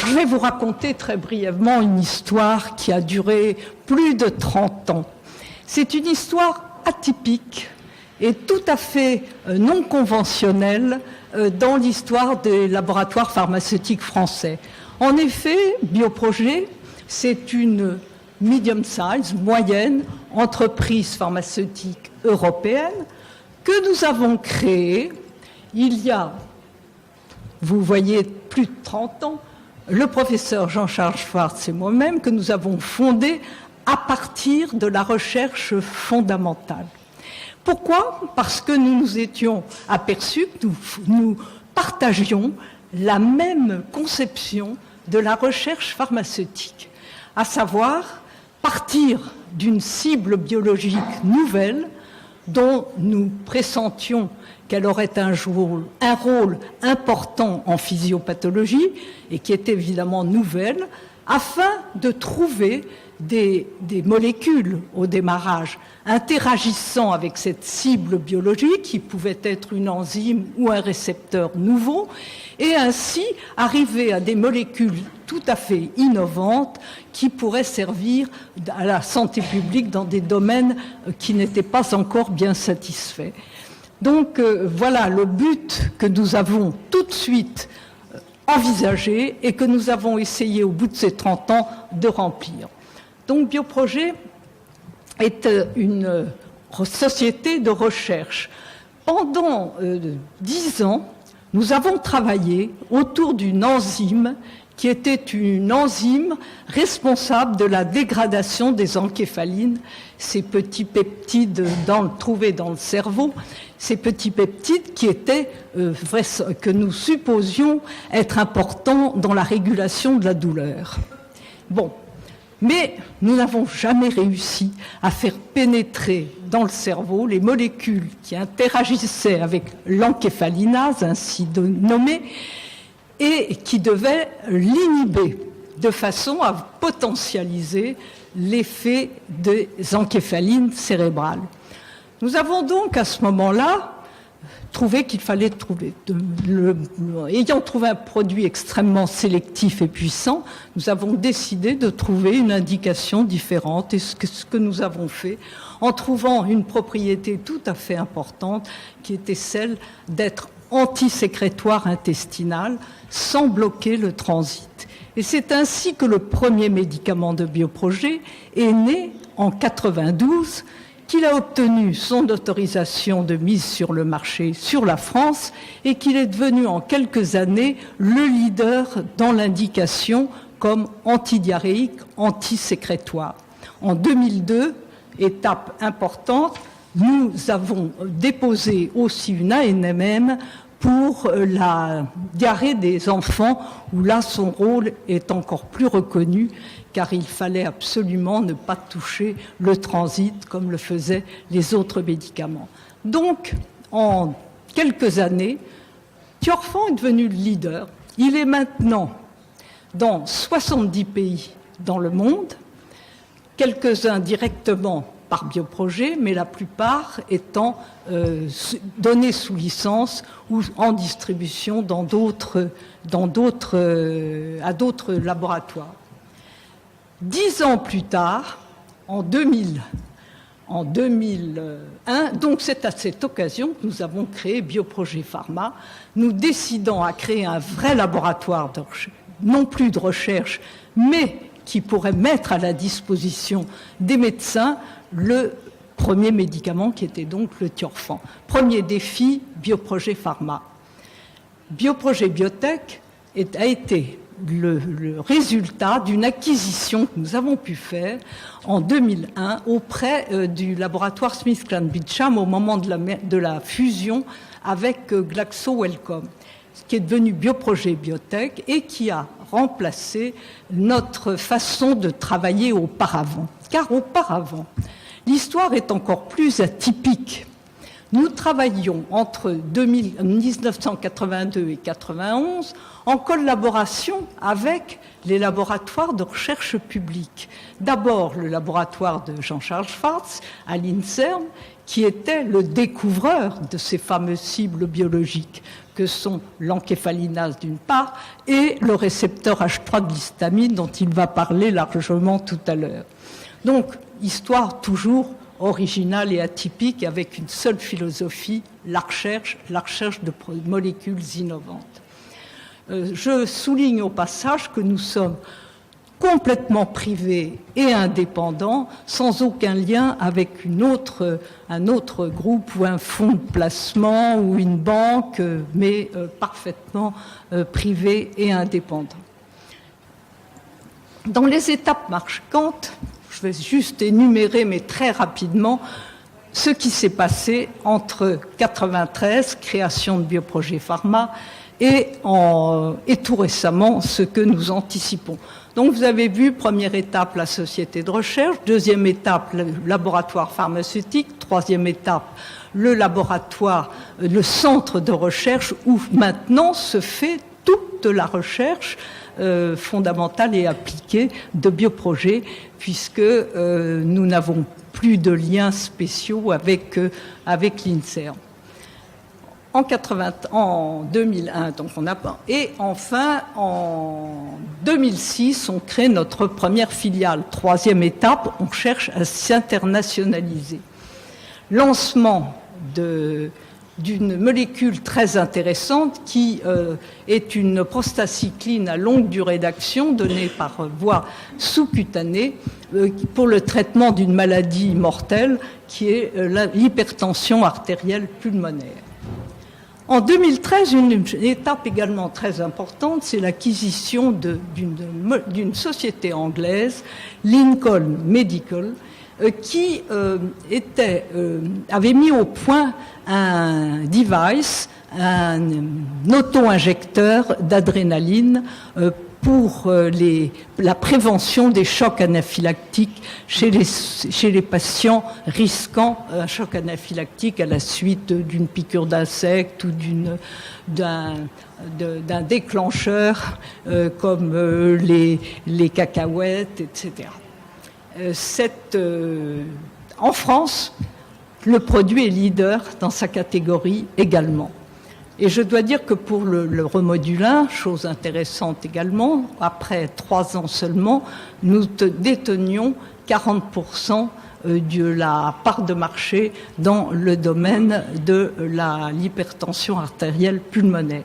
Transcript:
Je vais vous raconter très brièvement une histoire qui a duré plus de 30 ans. C'est une histoire atypique et tout à fait non conventionnelle dans l'histoire des laboratoires pharmaceutiques français. En effet, Bioprojet, c'est une medium size, moyenne, entreprise pharmaceutique européenne que nous avons créée il y a, vous voyez, plus de 30 ans, le professeur Jean-Charles Schwartz et moi-même, que nous avons fondé à partir de la recherche fondamentale. Pourquoi ? Parce que nous nous étions aperçus que nous partagions la même conception de la recherche pharmaceutique, à savoir partir d'une cible biologique nouvelle dont nous pressentions qu'elle aurait un rôle important en physiopathologie et qui est évidemment nouvelle, afin de trouver des molécules au démarrage interagissant avec cette cible biologique qui pouvait être une enzyme ou un récepteur nouveau et ainsi arriver à des molécules tout à fait innovantes qui pourraient servir à la santé publique dans des domaines qui n'étaient pas encore bien satisfaits. Donc voilà le but que nous avons tout de suite envisagé et que nous avons essayé au bout de ces 30 ans de remplir. Donc Bioprojet est une société de recherche. Pendant 10 ans, nous avons travaillé autour d'une enzyme qui était une enzyme responsable de la dégradation des encéphalines, ces petits peptides trouvés dans le cerveau, ces petits peptides qui étaient, que nous supposions être importants dans la régulation de la douleur. Bon, mais nous n'avons jamais réussi à faire pénétrer dans le cerveau les molécules qui interagissaient avec l'encéphalinase, ainsi nommée, et qui devaient l'inhiber de façon à potentialiser l'effet des encéphalines cérébrales. Nous avons donc à ce moment-là trouvé qu'il fallait ayant trouvé un produit extrêmement sélectif et puissant, nous avons décidé de trouver une indication différente et ce que nous avons fait en trouvant une propriété tout à fait importante qui était celle d'être antisécrétoire intestinal sans bloquer le transit. Et c'est ainsi que le premier médicament de Bioprojet est né en 1992, qu'il a obtenu son autorisation de mise sur le marché sur la France et qu'il est devenu en quelques années le leader dans l'indication comme antidiarrhéique, antisécrétoire. En 2002, étape importante, nous avons déposé aussi une ANMM pour la diarrhée des enfants, où là son rôle est encore plus reconnu, car il fallait absolument ne pas toucher le transit comme le faisaient les autres médicaments. Donc, en quelques années, Thiorfan est devenu le leader. Il est maintenant dans 70 pays dans le monde, quelques-uns directement par Bioprojet, mais la plupart étant donnés sous licence ou en distribution à d'autres laboratoires. 10 ans plus tard, en 2001, donc c'est à cette occasion que nous avons créé Bioprojet Pharma, nous décidant à créer un vrai laboratoire de recherche, non plus de recherche, mais qui pourrait mettre à la disposition des médecins le premier médicament qui était donc le Thiorfan. Premier défi, Bioprojet Pharma. Bioprojet Biotech a été le résultat d'une acquisition que nous avons pu faire en 2001 auprès du laboratoire SmithKline-Beecham au moment de la fusion avec Glaxo Wellcome, qui est devenu Bioprojet Biotech et qui a remplacé notre façon de travailler auparavant. Car auparavant, l'histoire est encore plus atypique. Nous travaillions entre 1982 et 1991 en collaboration avec les laboratoires de recherche publique. D'abord, le laboratoire de Jean-Charles Schwartz à l'INSERM, qui était le découvreur de ces fameuses cibles biologiques que sont l'encéphalinase d'une part et le récepteur H3 de l'histamine dont il va parler largement tout à l'heure. Donc, histoire toujours originale et atypique avec une seule philosophie, la recherche de molécules innovantes. Je souligne au passage que nous sommes complètement privés et indépendants, sans aucun lien avec un autre groupe ou un fonds de placement ou une banque, mais parfaitement privés et indépendants. Dans les étapes marquantes, je vais juste énumérer, mais très rapidement, ce qui s'est passé entre 1993, création de Bioprojet Pharma, et tout récemment, ce que nous anticipons. Donc vous avez vu, première étape, la société de recherche, deuxième étape, le laboratoire pharmaceutique, troisième étape, le laboratoire, le centre de recherche, où maintenant se fait toute la recherche fondamentale et appliquée de Bioprojet, puisque nous n'avons plus de liens spéciaux avec l'INSERM. En 2001, donc on a pas. Et enfin, en 2006, on crée notre première filiale. Troisième étape, on cherche à s'internationaliser. Lancement d'une molécule très intéressante qui est une prostacycline à longue durée d'action donnée par voie sous-cutanée pour le traitement d'une maladie mortelle qui est l'hypertension artérielle pulmonaire. En 2013, une étape également très importante, c'est l'acquisition d'une société anglaise, Lincoln Medical, qui avait mis au point un device, un auto-injecteur d'adrénaline pour la prévention des chocs anaphylactiques chez les patients risquant un choc anaphylactique à la suite d'une piqûre d'insecte ou d'un déclencheur comme les cacahuètes, etc. En France, le produit est leader dans sa catégorie également. Et je dois dire que pour le remodulin, chose intéressante également, après 3 ans seulement, nous détenions 40% de la part de marché dans le domaine de l'hypertension artérielle pulmonaire.